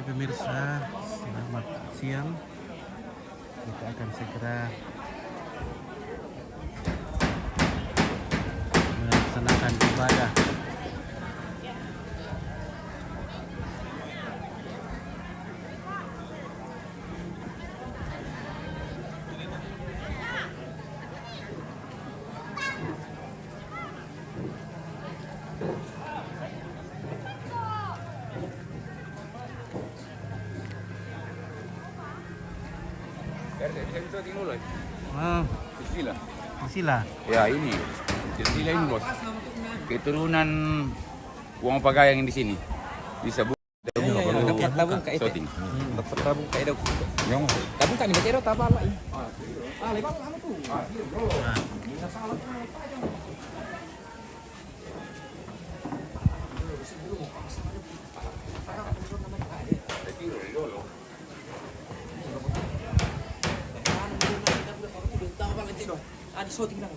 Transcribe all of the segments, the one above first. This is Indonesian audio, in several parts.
pemirsa, selamat siang. Kita akan segera melaksanakan ibadah. Sila. Ya ini, Sila ini bos. Keturunan uang pagayang yang di sini. Bisa dapat tabung ka ite. Dapat tabung ka daw. Yang tabung ka ni betero taba lah. Lebar ano tu? Ada shooting lang.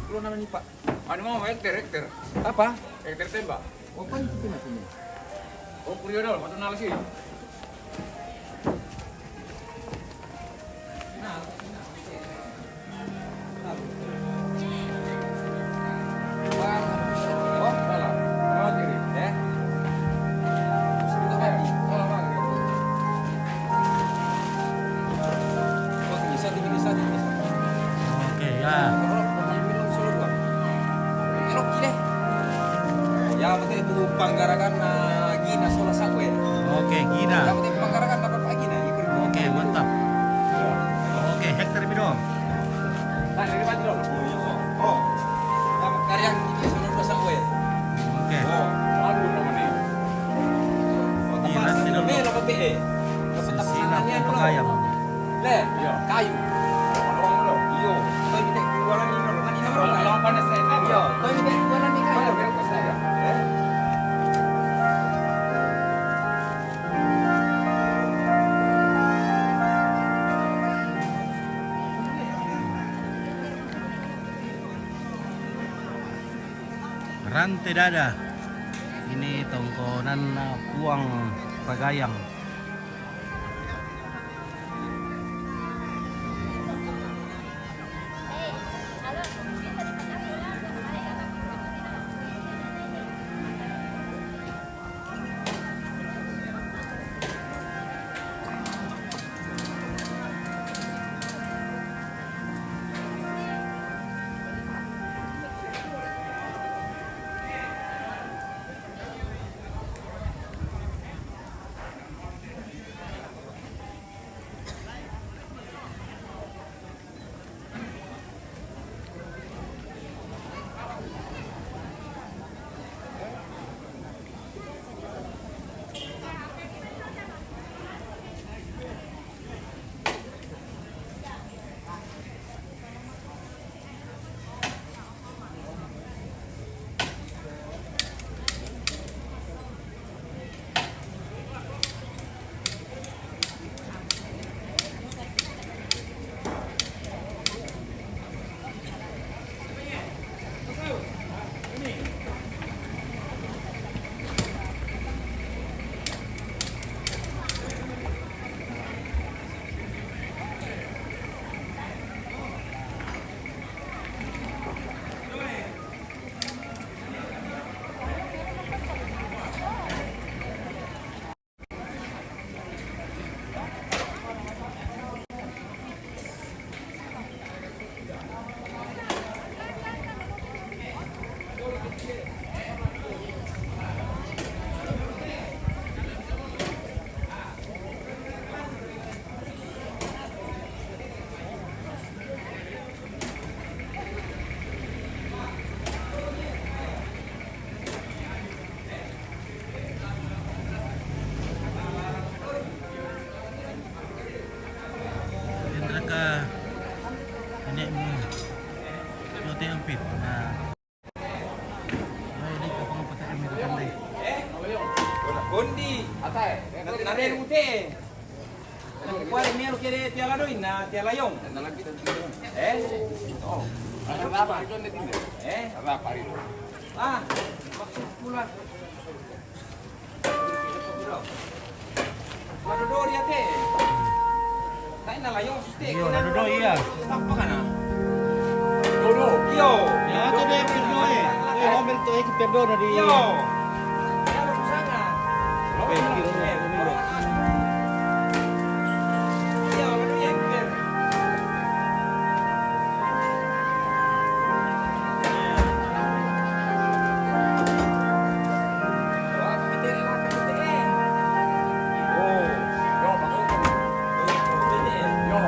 Keluar naman ni Pak. Ano mau hektar? Apa? Hektar tembak. Apa itu kena sini? Oh periode, matu nala sih. Oke ya. Ya, betul itu panggarakan Gina sola sakwe. Oke, Gina. Ya, betul panggarakan dapat lagi nah. Oke, mantap. Oke, hektar bidong. Nah, dari mana dulu? Oh. Dapat karya Gina sola sakwe. Oke. Oh, aduh namanya. Gina sini Ini lo PE. Sina Pagayang. Le, kayu. Iyo, kau ini jualan ini lo. Kan ini orang. Kalau panas saya. Iyo, kau ini jualan ini kayu. Rantai dada. Ini tongkonan uang Pagayang. Bondi, atai. Nare rute. Kuare nero quiere tiala doin na tiala yong. Oh. Apa? Apa itu? Ah, maksud pula. Nadodo dia teh. Tain na layong suste. Iyo, nadodo iya. Apa kana? Dodo. Iyo. Ya, itu dia perdo eh. Ngomel tuh itu perdo dari. Iyo. Ya lu sana. Perkir. Iyo, nadodo yang ber. Wah, piteri lah piteri. Oh, yo bakal. Yo.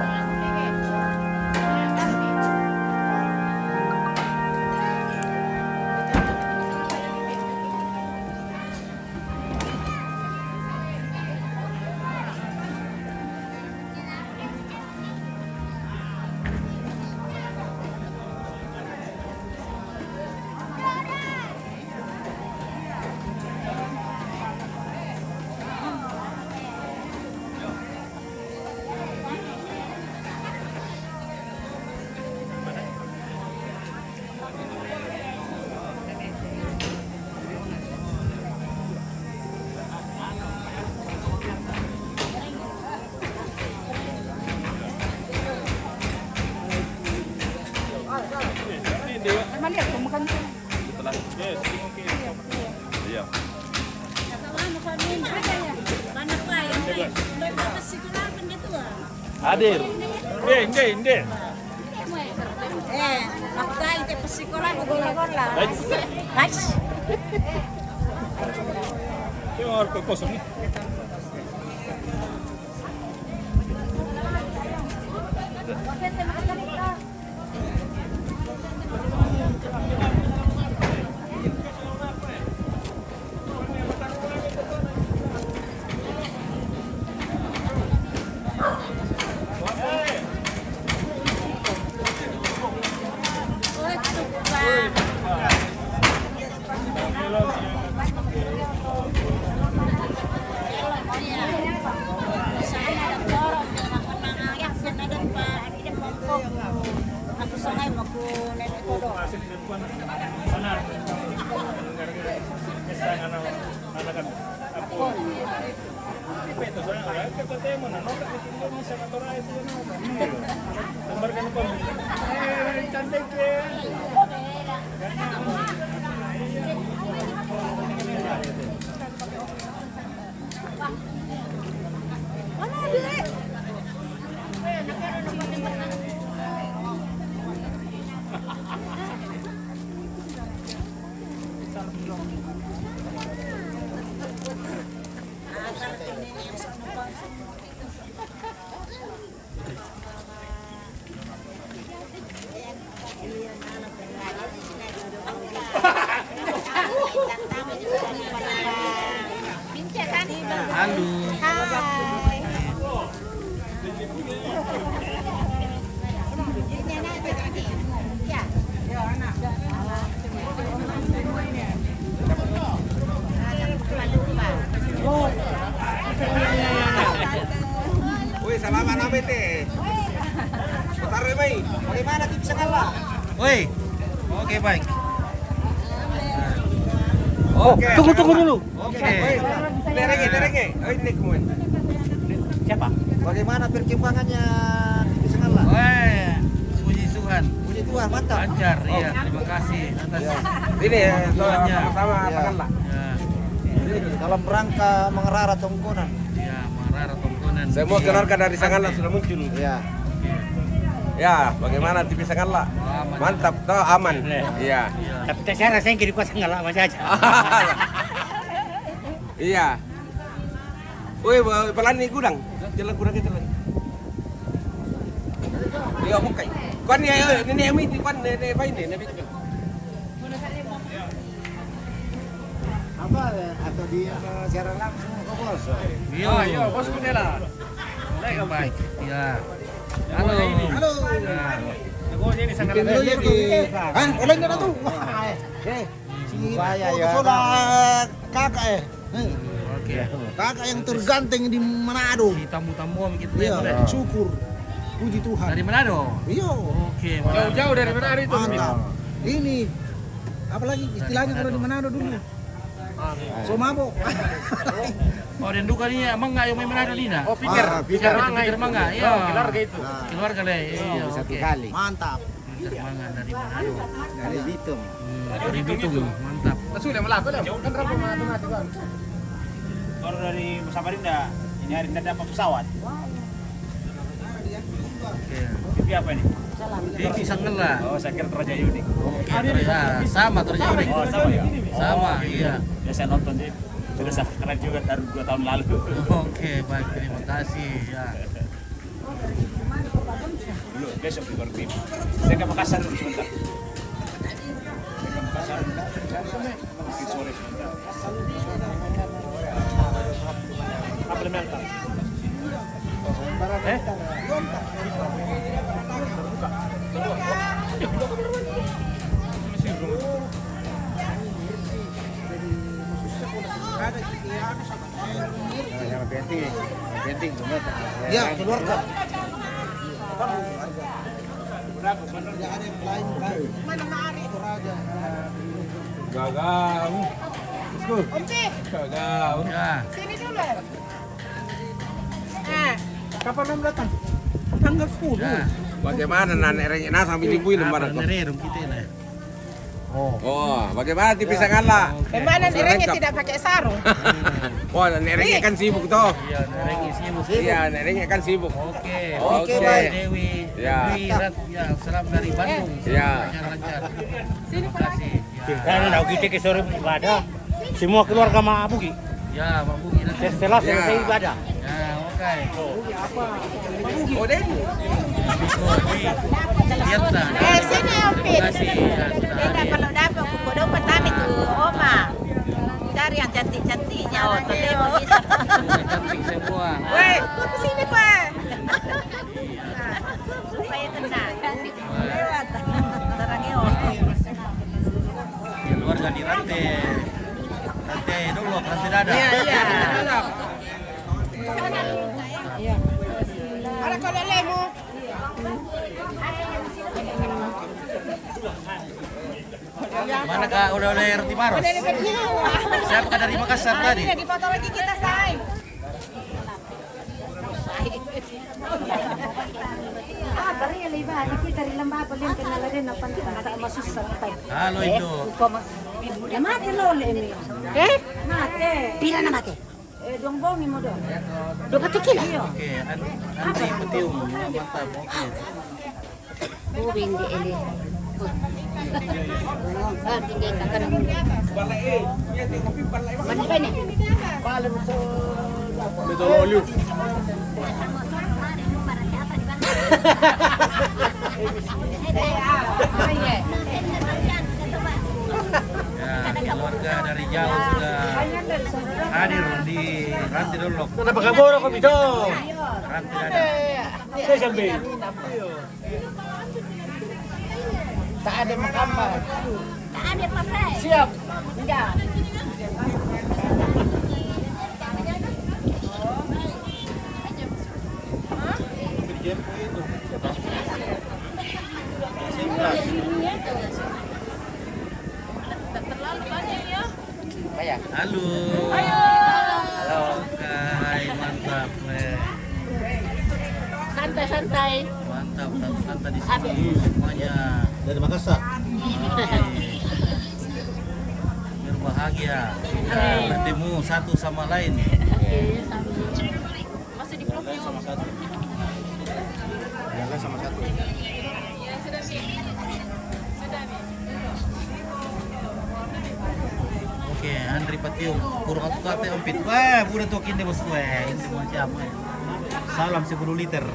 Hadir. Inde. Maktai te pesikolan gula-gula. Nice. Yung orko kosong ni. Aku sangai maku nenek todo. Mana dia? Halo. Hai. Ya. Woi, salaman apa teh? Bentar ya, Mai. Bagaimana tips kalah? Woi. Oke, baik. Oke. Tunggu dulu. Oke. Derenge. Oh, ini kemudian. Siapa? Bagaimana perkembangannya TV Sengala? Woi, puji Tuhan. Puji Tuhan, mantap. Lancar, iya. Terima kasih atas Ini ya, Tuhannya. sama Ya. kalah. Ya, Dalam rangka mengerara tongkonan. ya, marah tongkonan. Semua keluarga dari Sangala sudah muncul. Ya. Ya, bagaimana TV Sangala? Aman. Mantap, toh aman. Iya. Tapi saya rasanya kiri kuasa nggak lama saja. Iya. Woi, pelan nih gudang. Jalan gudang kita lagi. Iya, mukai. Kan ya, ini yang itu kan ini apa ini? Apa atau di siaran langsung ke bos? Iya, bos Kudela. Baik. Iya. Halo. Halo. Aku ini sangat Dulu ya di. Hah, oleh enggak tuh? Si Bahaya, ya. saudara kakak Oke. Kakak yang terganteng di Manado. Si tamu-tamu gitu Iya, ya. syukur. Puji Tuhan. Dari Manado. Iya. Oke, Jauh-jauh dari mana itu? Mantap. Ini apalagi istilahnya kalau di Manado dulu. So mabuk. Oh, dan duka ni mangga yang main Manado ni na. Oh, pikir. Pikir mangga. Iya. Keluarga itu. Keluarga le. Iya, Satu oke. kali. Mantap. Pikir mangga dari Manado. Dari Bitung. Dari Bitung. Mantap. Sudah melakukan kan berapa mati bang? Baru dari Samarinda. Ini hari ini dapat pesawat. Oke. TV apa ini? Vicky Sanggela. Oh, saya kira Raja Unik. Ya, sama terus unik. Oh, sama ya? Sama, iya. Ya saya nonton sih. Sudah saya keren juga dari 2 tahun lalu. Oke, baik, terima kasih. Ya. Dulu besok di baru tim. Saya ke Makassar dulu sebentar. Saya ke Makassar. Mungkin sore sebentar. Apa yang mental? Yang penting, Ya, keluarga. Gagal. Gagal. Ya. Sini dulu. Kapan Om datang? Tanggal 10. Ya. Bagaimana nenek sambil ibu lembar itu? Nererum kita ini. Oh, bagaimana di Pisangala? Kemana nerengnya tidak pakai sarung? Wah, neneknya kan sibuk toh. Iya, nerengnya sibuk. Iya, neneknya kan sibuk. Oke. Oke, baik. Dewi. Ya. Dewi Rat, ya, salam dari Bandung. Ya. Lancar-lancar. Terima kasih. Ya. Kan tahu kita ke sore ibadah. Semua keluarga Mabuk. Ya, Pak Bugi nanti. Setelah Ya. selesai ibadah. Ya, oke. Oh, Den. Tienta. Sini Om Pit. Terima kasih. Ya, sudah Beda hadir. kalau dapat kuku dapat kami tuh Oma. Cari yang cantik-cantiknya. Oh, tapi mau bisa. Cantik semua. Woi, sini kue. Supaya tenang. Lewat. Terangnya Keluarga di rantai. Rantai dulu, rantai dada. Iya. Ada kalau lemu. Mana kak udah roti maros? Siapa kak dari Makassar tadi? Di foto lagi kita, say. Dari liba, kita rin lang babalik ka na rin ng pantata masusantay. Halo Indo. Ya mate lole ini. Mate. Pila na mati. Dong bong mo do. Dapat kilo. Oke, Andri Petium, mantap. Oke. Bubing di eli. Tinggi ka kan. Mana ba ni? Ya, keluarga dari jauh sudah hadir di rantai dulu. Kenapa kamu orang kok itu? Rantai dada. Saya sampai. Tak ada makambar. Tak ada pasai. Siap. Enggak. Halo. Halo. Hai, mantap. Santai-santai. Mantap, tante di sini semuanya. Dari Makassar. Berbahagia. Kita bertemu satu sama lain. Masih di vlog Sama satu. Jalan sama satu. Oke, Andri Patiung, kurang satu kata ompit. Wah, udah tuh kini bos gue. Ini macam. Salam 10 liter.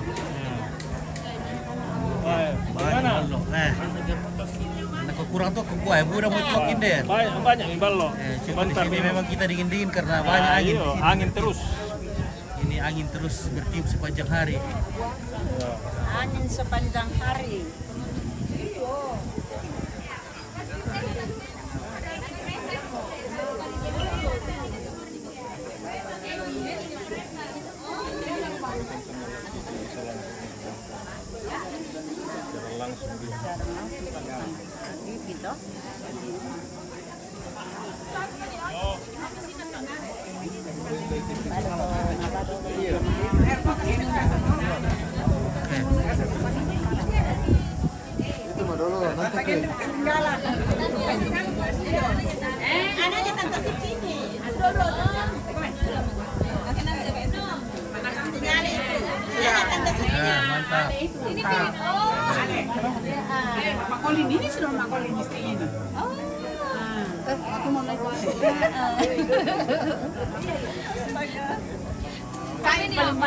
Bagaimana? Nah, kurang tuh ke gue, udah mau tuakin deh. Banyak imbal lo. Cuma di sini memang kita dingin-dingin karena banyak angin. Angin terus. Ini angin terus bertiup sepanjang hari. Angin sepanjang hari. Gitu. Itu mah dulu nanti ke. Anaknya tante Siti. Ya, mantap. Makolin ini sudah makolin istrinya. Aku mau naik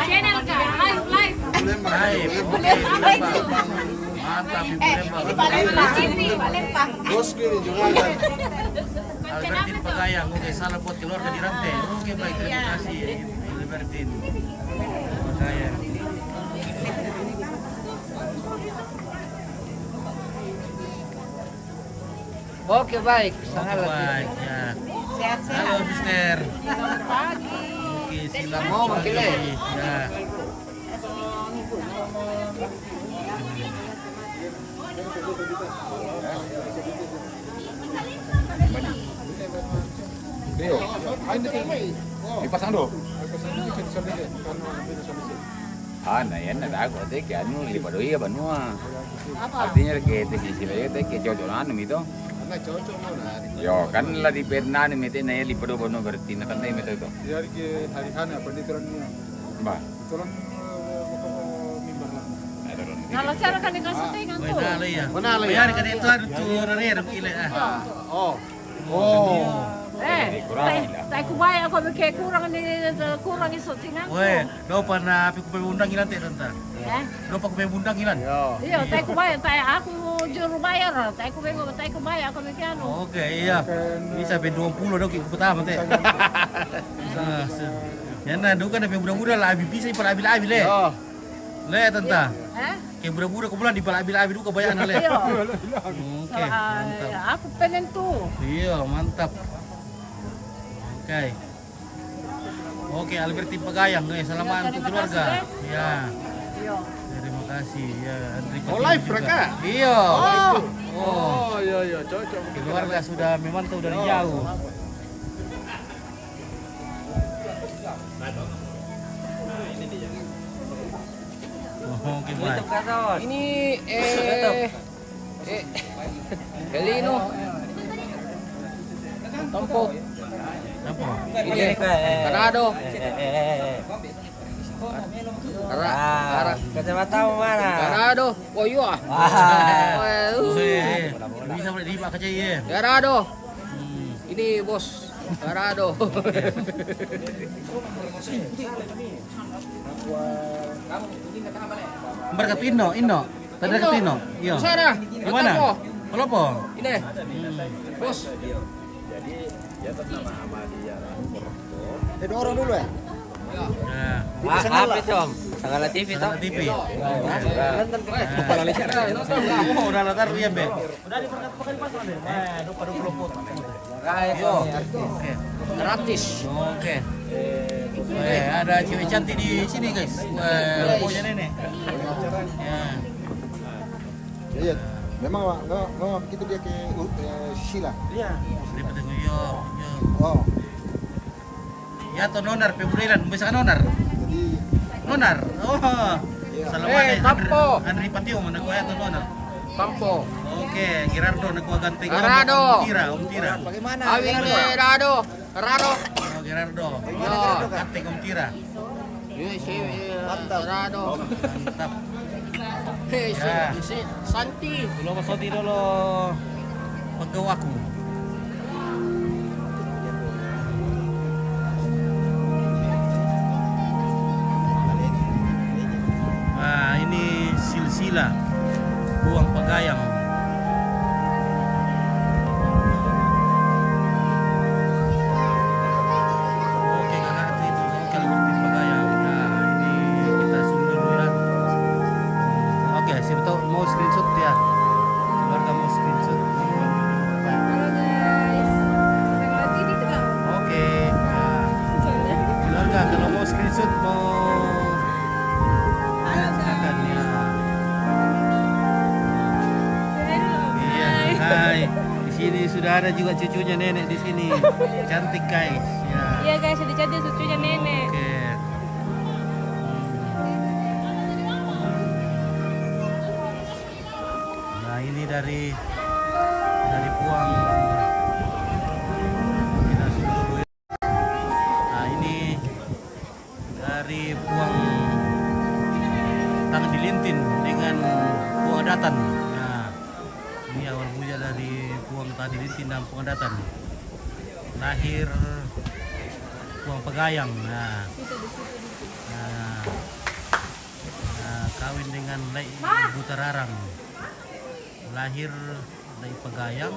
channel kah? Live. Baik, oke, mantap Ibu Lembang. Ini Palembang. Bos kiri juga. Albertin Pagayang, oke, salam buat keluarga di Rantai. Oke, baik, terima kasih Albertin Pagayang. Oke baik, Oke, baik, ya. Sehat-sehat. Halo, Mister. Selamat pagi. Oke, silam Mau pagi. makin, Ya. Leo, dipasang do. Nah yan, natago ate, kaya ano, lipado iya ba nuwa? Artinya kayak di sisi lain, kayak cocok itu. Yo, kan lah di Vietnam itu na lipado ba nuwa berarti na kantay itu itu. Hari ke hari hana pendetarannya. Ba, Tolong mimbar lah. Kalau cara kan dengan syutingan tuh. Manalo ya. Manalo ya. Bayar kan itu ada tuh rare kile ah. Oh. Oh. Tayo kubaya ako may kurang yung syutingan ko. Weh, do pa na api ko pemundang ilan te tanta. Eh? Do pa ko pemundang ilan. Iya, tayo kubaya, tayo ako juru bayar. Tayo kubaya ako may kano. Oke, iya. Bisa be 20 do kita pertama teh. Ya na do kan be muda-muda lah abi bisa ipalabil-abil le. Oh. Le tanta. Eh? Kayak muda-muda ko bulan dipalabil-abil do kabayaan le. Iya. Oke, mantap. Ako pengen tuh. Iya, mantap. Oke. Oke, Albertin Pagayang, salaman untuk keluarga. Ya. Iya. Terima kasih. Ya, Andri Oh, Patimu live juga. mereka? Iya. Oh. Oh. Oh, iya cocok. Keluarga sudah memantau dari jauh. Oh, oke, baik. Ini Helino. Tampo. Apa? Ini Kanado. Kacamata mana? Kanado. Oh iya. Weh, bisa boleh di Pak Kacai ya. Kanado. Ini bos. Kanado. Kembar ke Tino, Ino. Tadi ke Tino. Iya. Sana. Di mana? Kalau apa? Ini. Bos. Dorong dulu ya. Nah, Apa itu om? Segala TV toh? Sana TV. Nah, Oh, udah latar ya, Be. Udah diperkatakan pasang deh. Lupa 20 pot. Itu. Oke. gratis. Oke. Ada cewek cantik di sini, guys. Wah, punya nenek. Ya. Iya. Memang memang begitu dia ke Sila. Iya. Dari Peteng yo. Oh. Ya to nonar Februarilan, bisa kan nonar? Jadi Nonar. Oh. Salaman Tampo. Andri Patio mana ko ya to nonar. Tampo. Oke, Gerardo nakuha ganting Gerardo. Om Tira. bagaimana? Awing Gerardo. Gerardo. Oh, Gerardo. Ganting Om Tira. Gerardo. Mantap. Ya. Santi. Dulu Mas Oti dulu pegawaiku. Nah, ini silsilah buang Pagayang. Oke, kakak itu kalau berarti Pagayang. Nah, ini kita zoom dulu ya. Oke, siapa tahu mau screenshot ya. Keluarga mau screenshot. sudah ada juga cucunya nenek di sini. Cantik guys. Ya. Iya guys, sudah jadi cucunya nenek. Oke. Nah ini dari Puang. Kita sudah dulu ya. Nah ini dari Puang Tanah Dilintin dengan Puang Adatan. Nah ini awal mula dari Puang Tanah Dilintin dan Puang Adatan. Lahir Puang Pegayang. Nah, kawin dengan Lai Butararang. Lahir Lai Pegayang,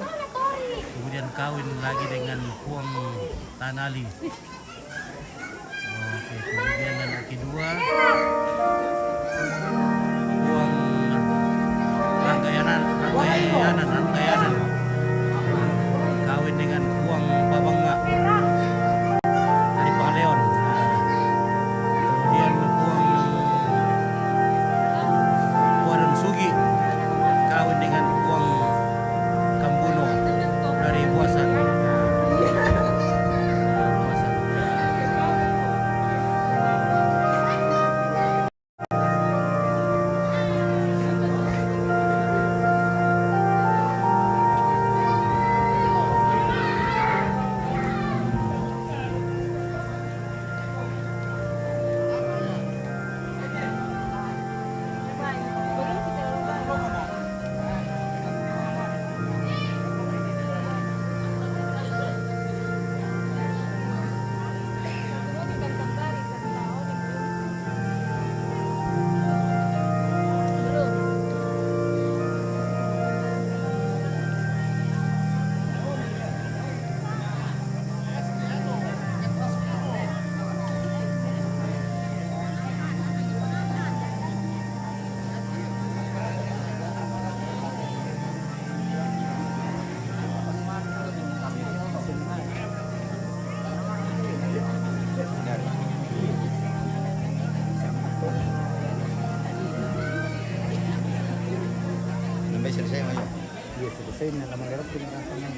kemudian kawin lagi dengan Puang Tanali. Oke, kemudian anak kedua Puang Ranggayanan, kawin dengan Puang Babangga dari Pangaleon. Kemudian Puang Sugi kawin dengan Puang Kambuno dari Buasan. Buasan. Sampai selesai Mas. Iya, selesai na lamang garap pinakasan ng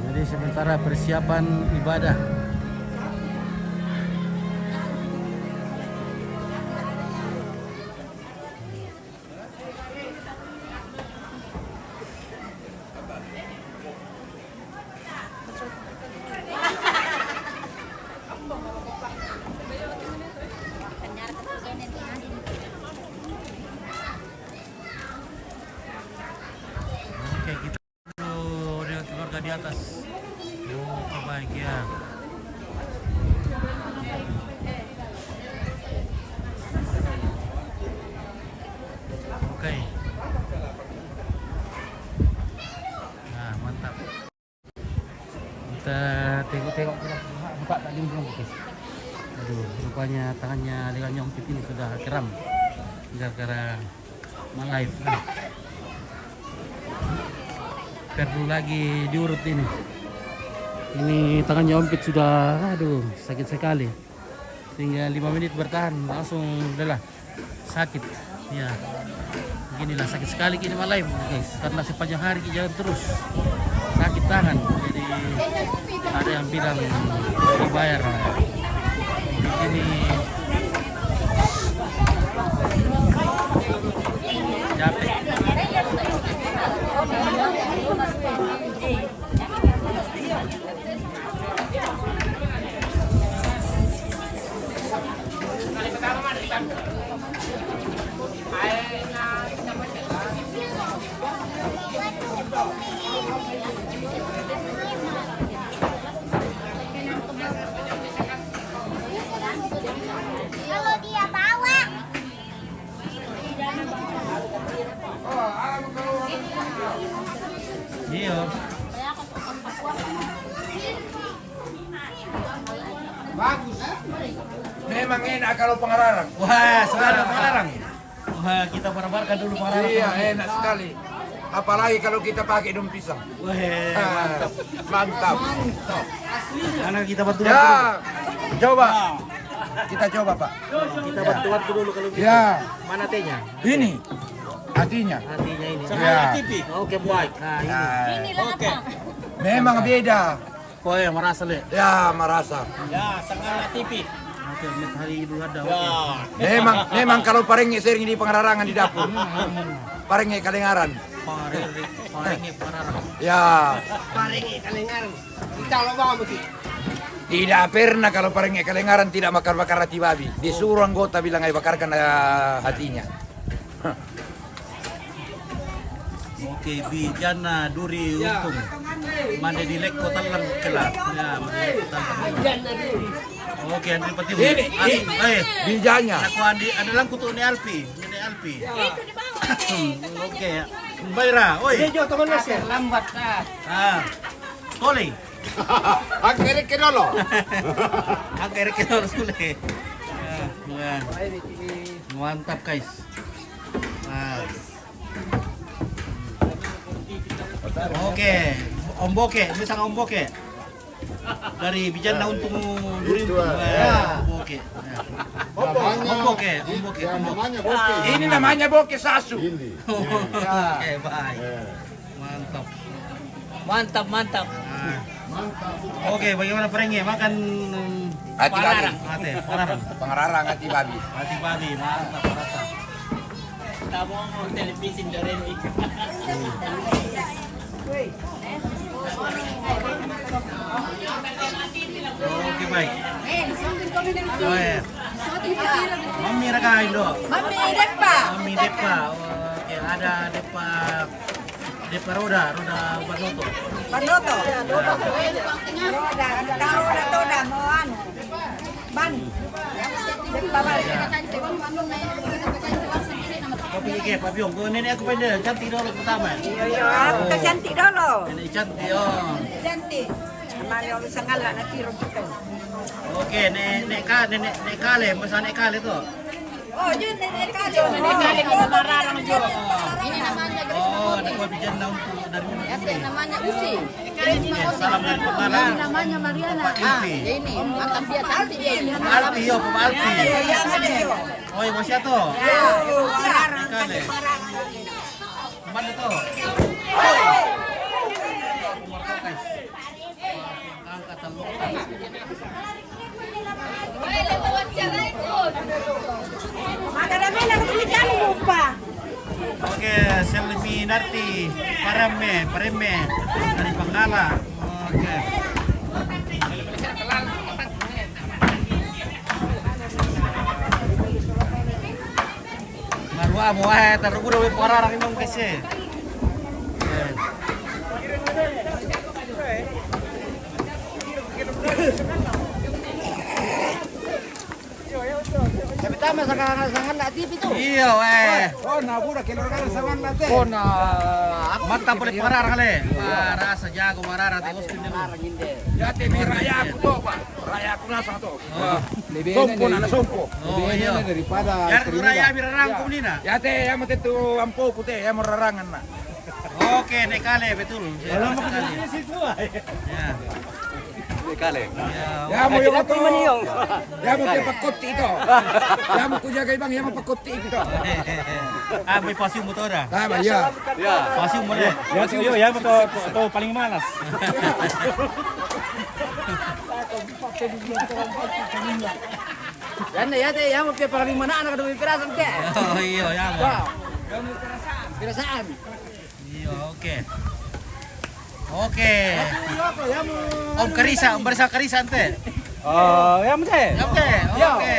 Jadi sementara persiapan ibadah. Oke, kita dulu dengan keluarga di atas. Kebahagiaan. Oke. Nah, mantap. Kita tengok-tengok buka tadi belum guys. Aduh, rupanya tangannya dengan Nyong Pip ini sudah kram. gara-gara live nah. Perlu lagi diurut ini tangannya Ompit sudah aduh sakit sekali, tinggal 5 menit bertahan langsung udahlah sakit ya. Beginilah sakit sekali kini live guys, karena sepanjang hari jalan terus sakit tangan, jadi ada yang bilang dibayar ini capek. Kalau dia bawa. Iya. Bagus. Memang enak kalau Pengararang. Wah, sekarang Pengararang. Wah, kita barbar-barkan dulu Pengararang. Iya, enak sekali. Apalagi kalau kita pakai daun pisang. Wah, Mantap. karena kita bantu Ya, coba. Kita coba, Pak. Kita bantu dulu kalau bisa. Ya, Mana tehnya? ini hatinya. Hatinya ini. Ya. Oke, baik. Nah, ini. Oke. Memang beda. Oh ya, merasa le. Ya, merasa. Ya, sangat TV. Oke, lihat hari Idul Adha. Memang kalau parengnya sering di Pengararangan di dapur. Parengnya Kalengaran. Parengnya Pengararang. Ya. Paringi kalengan. Kita lo bawa mesti. Tidak pernah kalau parengnya Kalengaran tidak bakar-bakar hati babi. Disuruh anggota bilang ayo bakarkan hatinya. Oke, bijana duri untung. Mande dilek kota lang kelat. Ya, mande Oke, Andri Patiwi. Bijanya. Aku ada lang kutu ni Alpi. Ni Alpi. Oke. Bayra, oi. Lambat ah. Ah. Tole. Akhirnya ke dulu. Akhirnya kita harus mulai. Wah. Mantap guys. Nah. Oke, Om Boke, bisa Om Boke. Dari Bijana untuk duri untuk Om Boke. Om Boke, Om Boke. Ini namanya Boke Sasu. Oke, baik. Mantap. Mantap. Nah. Oke, bagaimana perengnya? Makan Hati babi. Pengararang. Pengararang hati babi. Hati babi, mantap, mantap. Tamo mo televisi dari ini. Oke, baik. Oh, ya. Mami rakain do. Mami Depa. Mami Depa. Oke, ada Depa roda Banoto. Panoto. Roda toda moan. Ban. Depa ban. Kopi ke papiong. Ko nenek aku pengen cantik dulu pertama. Iya, kita cantik dulu. Nenek cantik oh. Cantik. Mari orang sangala na tiro kita. Oke, nenek kale, masa nenek kale tuh. Oh, yun nenek kale. Nenek kale ko mararang yun. Ini namanya Oh, ada kopi jana untuk dari Ate, namanya Usi. salam dari Pengararang. Namanya Mariana. Pak Ilfi. Ini, mantap dia cantik dia ini. Alpi yo, Pak Alpi. Oh, ibu siapa tuh? Mararang Kale. Mana tuh? Angkatan lokal. Maka dami na kulikan mo pa. Oke, Selmi Narti, Pareme dari Panggala. Oke. Marwa mo taruh udah Pengararang imong kasi. sama sangan nak tip itu. Iya, Oh, na budak kelor kan sangan late. Mantap boleh parar kali. Parah sejago marara terus kini. Ya te raya aku tuh, Pak. Raya aku nasa tuh. Lebih Sompo na sompo. Oh iya. daripada Yar kuraya birarang ko nina. Ya te ya mate tu ampo ku te ya mo rarangan na. Oke, nekale betul. Alam mo kasi situ Ya. kali. Ya mo yung ito. Ya mo te pakoti ito. Ya mo ku jaga ibang ya mo pakoti ito. May pasiw motor ah. Tama ya. Pasiw mo deh. Ya studio ya to paling malas. Yan ya teh, ya mau paling mana anak dua pirasan teh. Oh iya, ya mo. Pirasaan. Iya, oke. Oke. Om Karisa, Om Barisa Karisa ante. Oh, ya mate. Oke, oke.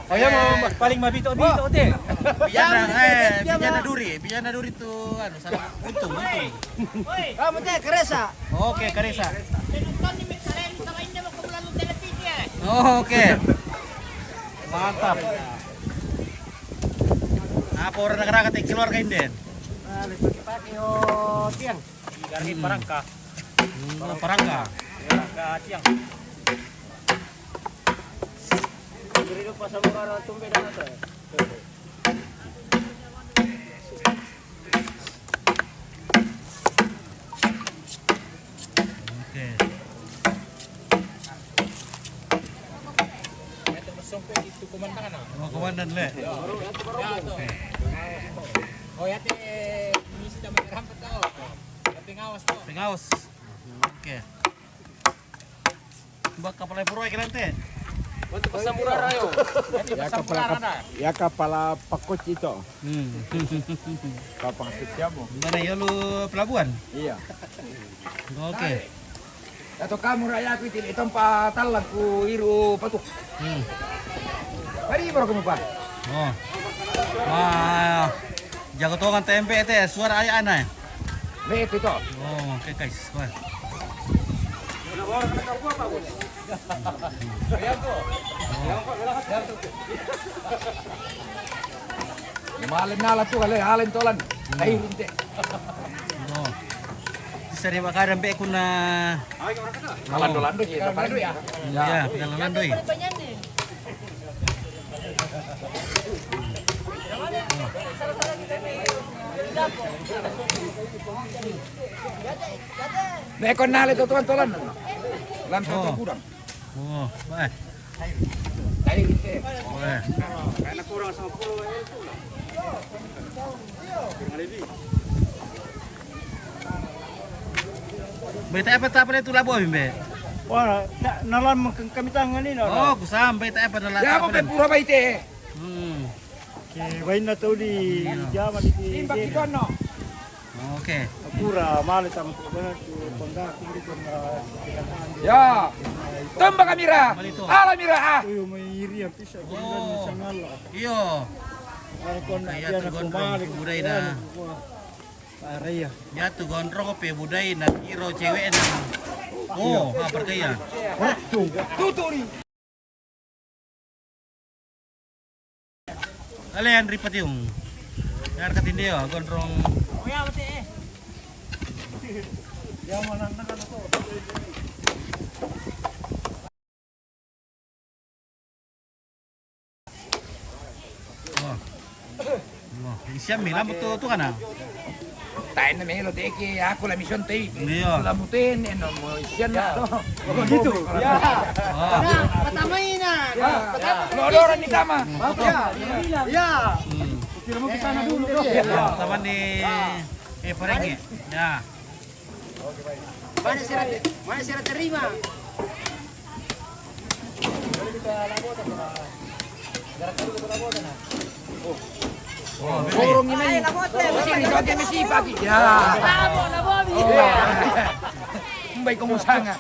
Oh ya mau paling mabito teh. Pijana duri tuh anu salah untung. Kamu teh keresa. Oke, Karisa. Oh, oke. Mantap. Apa orang negara ketik keluarga inden? Pakai tiang. Dari Parangka. Parangka. Parangka tiang. Beri pas sama karo tumbe dan apa. Oke. Oh, komandan le. Oke. Oh ya teh misi damai rampet tau. Tapi ngawas tuh. Pengawas. Oke. Mbak kapal purwa kira teh. Ya kepala pakot itu. Kapang siamo. Mana ya lu pelabuhan? Iya. Oke. Atau kamu raya aku itu tempat talang ku iru patuk. Mari baru kamu Pak. Oh. Wah. Jago tongan tempe teh, suara ayah aneh. Le itu to. Oh, oke guys. Wah. Malin nala tu kali halin tolan. Air inte. Oh. Sari makaran be kuna. Malan dolan do ya, paling ya. Ya, pinalalan doy. Nekon nala itu tuan tolan. Lan satu kurang. Oh, baik. Air inte. Wah. Karena kurang sama pulau itu. Beta apa itu labo bimbe? Wah, nalan kami tangan ini. Oh, kusam beta apa nala. Ya mo pe pura baite. Bain na to di jama di Timbak itu no. Oke. pura malit sama benar pengga kiri pengga. Ya. Tembak kamera. Ala mira ah. Uyo may iri ang pisa Oh. sa ngala. Iyo. Ano kon na Kaya yan tu ako gondrong malik budai na. Araya. Ya tu gondrong ko pe budai na kiro cewek na. Oh, apa kaya? Tuturi. Kalian ripat yung. Kaya katindi yo gondrong. Siya mila mo to kana. Tain na melo teki aku la mission tei. Iya. La muten eno mo sian na to. Gitu. Ya. Ah. Patamay na. Lodoran ni kama. Ya. Kira mo kita na dulu bro. Sama ni Perenge. Ya. Mana sira terima. Oh, Borong ni mai. Mesti ni joget mesti pagi. Ya. Mbay ko musanga.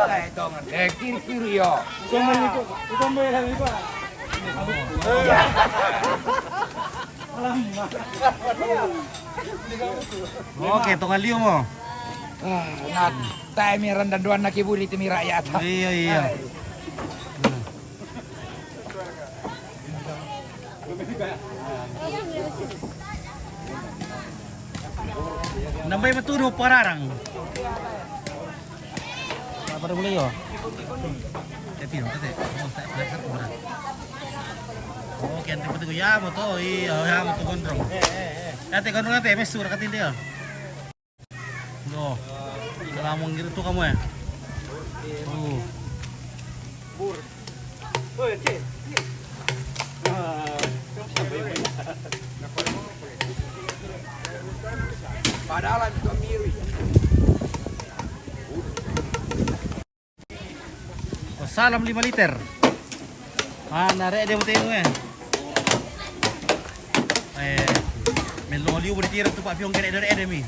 Ay tongan. Kiri kiri yo. Ikaw mo yan iba. Oke, tongan liu mo. Nat tay mi randan duan na kibuli ti mi rakyat. Iya iya. Nambay matuno pararang. Apa mulai yo? Tapi no, tete. Oh, tak belajar kurang. Oh, kian tempat ko ya mo to, ya mo to gondrong. Ate gondrong ate, mesura katin dia. No. Salamong gitu kamu ya. Padahal itu miri. Oh, salam 5 liter. Nare dia mutino eh. Meloliu bertira tu Pak Piong kena dari mi.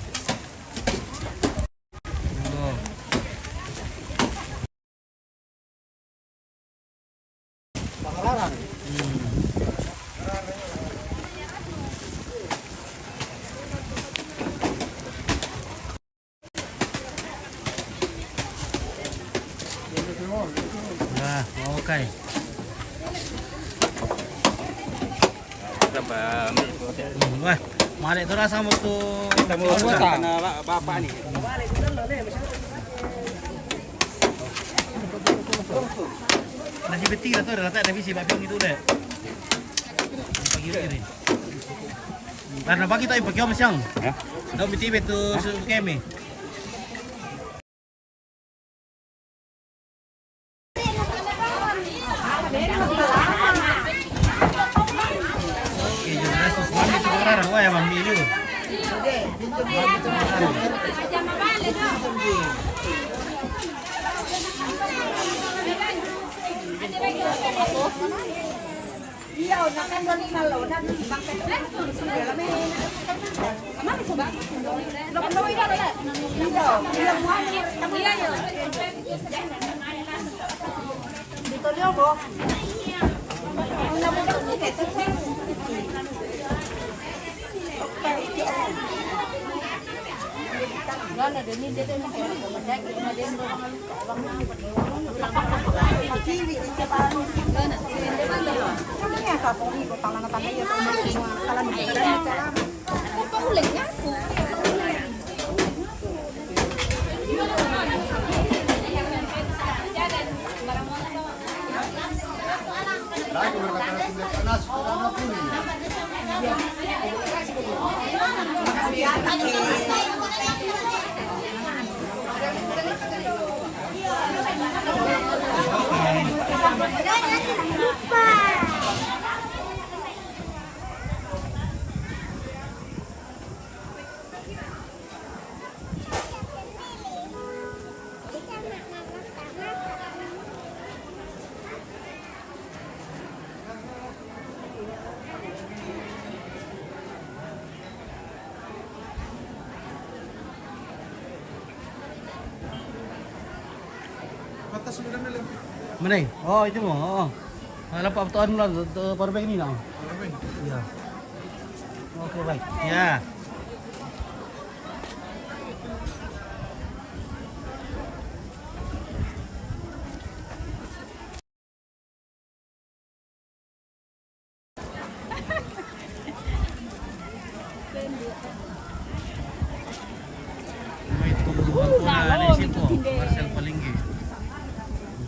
Nah, okay. Wah, malik tu rasa mo tu. Bapak ni. Nasi beti lah tu dah letak dari si Pak Piong itu deh. Pagi ni. Karena pagi tak pagi om siang. Ya. Dah beti betu kami. Wah, ya mami itu. Iya, nakan doni malo dan bangkai dan segala macam. Mana coba? Lokon doi dah lah. Iya, mau iya yo. Dito dia go. Una mo ni kasi. Gala din din dito na kaya madag na din do mga abang na pili sa parang gana hindi man daw kaya sa ko ko tala na tayo to mga kala ni ko pauling niya ko Mana? Oh, itu mo. Oo. Lapak betulan mula power bank ni nak. Ya. Okey, baik. Ya. May tubuhan ko na naisip ko. Marcel Palinggi.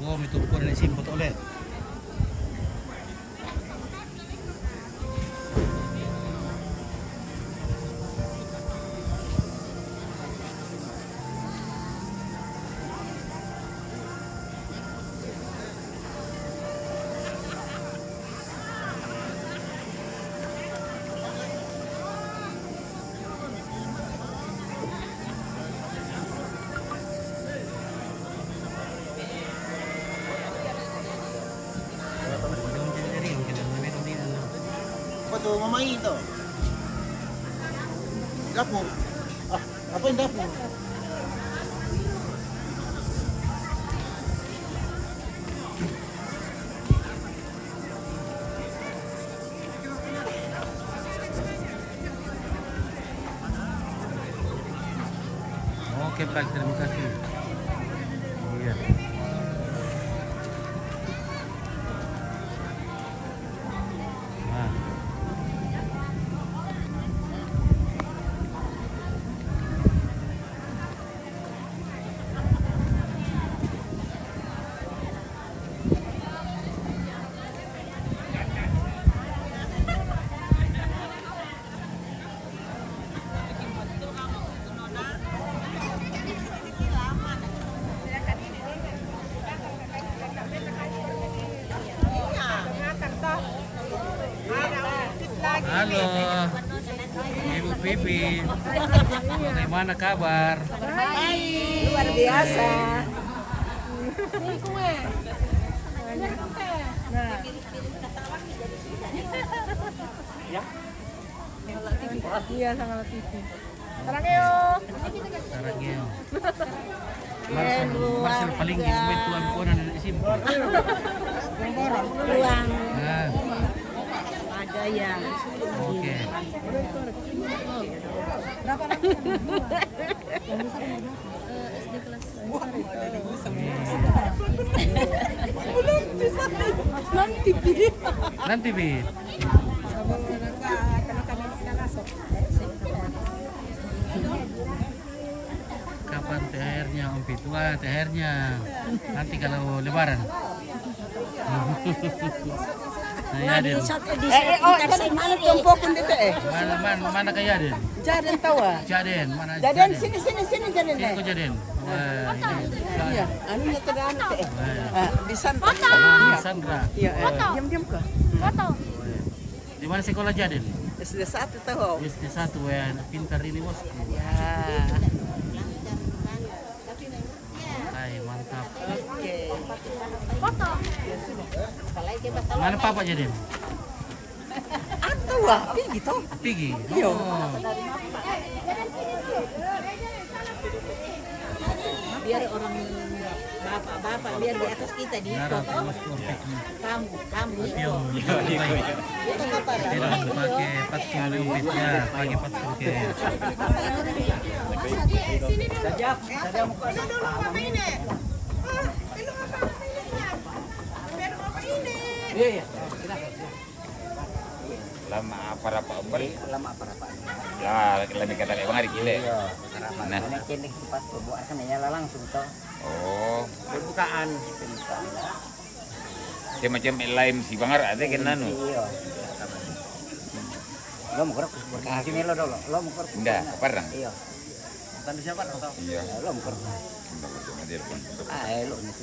May tubo ko na naisip ko ulit. Apa tuh mama itu? Dapur. Ah, apa yang dapur? Oke, Pak, terima kasih. Iya. Nah. Pipi. Bagaimana kabar? Luar biasa. Iya, sama TV. Sarangeo. Sarangeo. Marcel paling tuan konan di sini. Ruang Nah, ada yang oke. Nanti Bi. Kapan THR-nya Om Pit? Wah, THR-nya nanti kalau lebaran. Nah, Yaden. mana tumpokun dito Mana kayak Yaden? Jaden tawa. Jaden, mana Jaden sini Jaden. Sini kok Jaden? Wah, ini. Iya, anu nya tedaan teh. Di Santa. Sandra. Iya, diam ka. Foto. Di mana sekolah Jaden? SD 1 tahu. SD 1 ya, pintar ini bos. Ya. Hai, mantap. Oke. Foto. Mana papa Jaden? Atau wah, gitu. Pigi. Iya. Oh. Biar orang bapak biar di atas kita di Nara foto. bos perfect. Kamu. Yo, baik. Tidak pakai patung Umpit ya, pakai patung ke. Lama para Pak. Lah, lami kata lewang hari gile. Nah. Oh, Pembukaan. dia macam lain si Bangar ada kan nanu. Lo mau kerap berkasih nih lo dulu. Lo mau kerap. Enggak, parang. Iya. Tanda siapa lo tau? Iya. Lo mau kerap. Sama dia pun. Lo nih.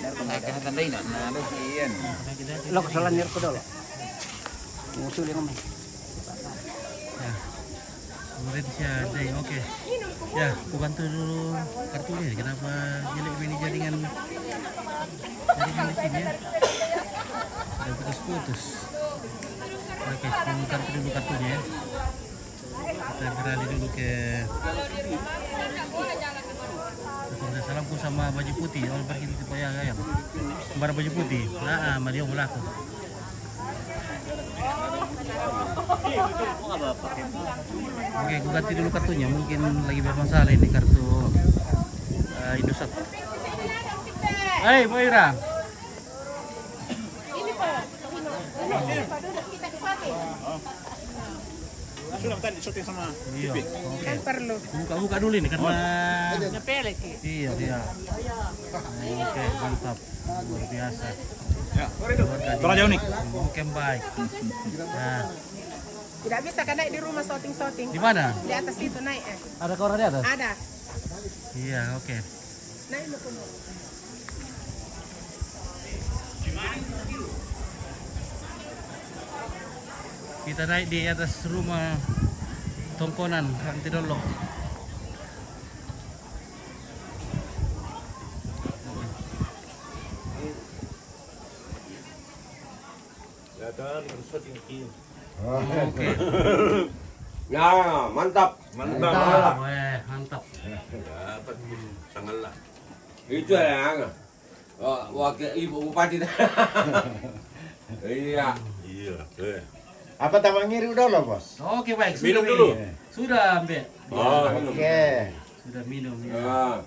Nah, tandai nak. Nah, lo kian. Lo kesalahan nyer ko dulu. Musuh dia ngomong. Ya. Kemudian siapa? Oke. Ya, aku bantu dulu kartunya. Kenapa jelek ini jaringan di sini ya? Ada putus-putus. Oke, aku kartu dulu kartunya ya. Kita beralih dulu ke. Tidak salahku sama baju putih. Orang pergi di tempat ayam. Kembar baju putih. Nah, sama dia mulaku. Oke, aku ganti dulu kartunya. Mungkin lagi bermasalah ini kartu Indosat. Hei, Bu Ira. Sudah tadi syuting sama Iya, Pipi. oke. Perlu. Buka dulu ini karena Nyepelek. iya. Oke, mantap. Luar biasa. Ya. Tolong jauh nih. Oke, baik. Nah, Tidak bisa kan naik di rumah shooting. di mana? Di atas itu naik Ada orang di atas? Ada. Iya, oke. Naik lu pun. Kita naik di atas rumah Tongkonan, Rang Tidolok. Oke. Ya, mantap. Mantap. Weh, mantap. Dapat tanggal lah. Itu ya. Wakil ibu bupati. Iya. Iya. Apa tambah ngiri udah loh, Bos? Oke, baik. Sudah, Minum dulu. Sudah, Mbak. Oke. Sudah minum ya.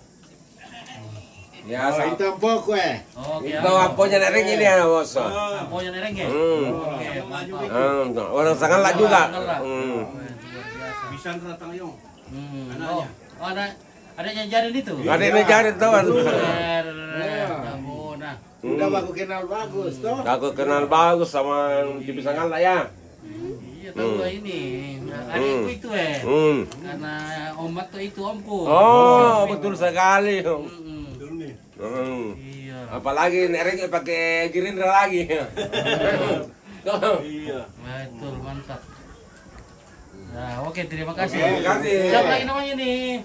Ya, itu empok kue. Oke. Itu amponya nering ini ya, Bos. Amponya nereng ya? Oke, mantap. Orang sangat lah juga. Bisa datang yung. Oh, ada yang jarin itu? Ada yang jarin tuh. Nah. Udah aku kenal bagus toh. Aku kenal bagus sama di Bisangan lah ya. Iya, tahu ini. Adikku itu karena omat tuh itu omku. Oh, betul sekali. Iya. Apalagi nerengnya pakai Gerindra lagi. Iya. Betul, mantap. Nah, oke, terima kasih. Oke, terima kasih. Siapa lagi namanya nih?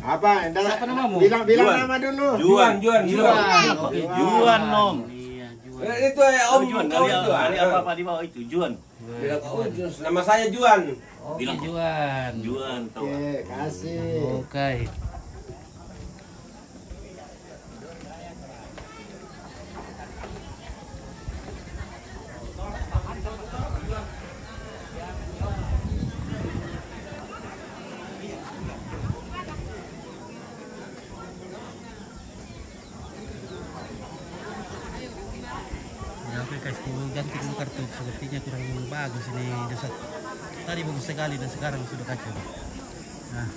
Apa? Siapa namamu? Bilang nama dulu. Juan. Oke, Juan, Om. Iya, Juan. Itu ya Om Juan, Om itu. dari apa di bawah itu, Juan. Bilang, oh, nama saya Juan. Oke, Juan. Juan, tahu. Oke, kasih. Oke. Ya, oke guys, ganti dulu kartu. Sepertinya kurang bagus ini. Tadi bagus sekali dan sekarang sudah kacau. Nah,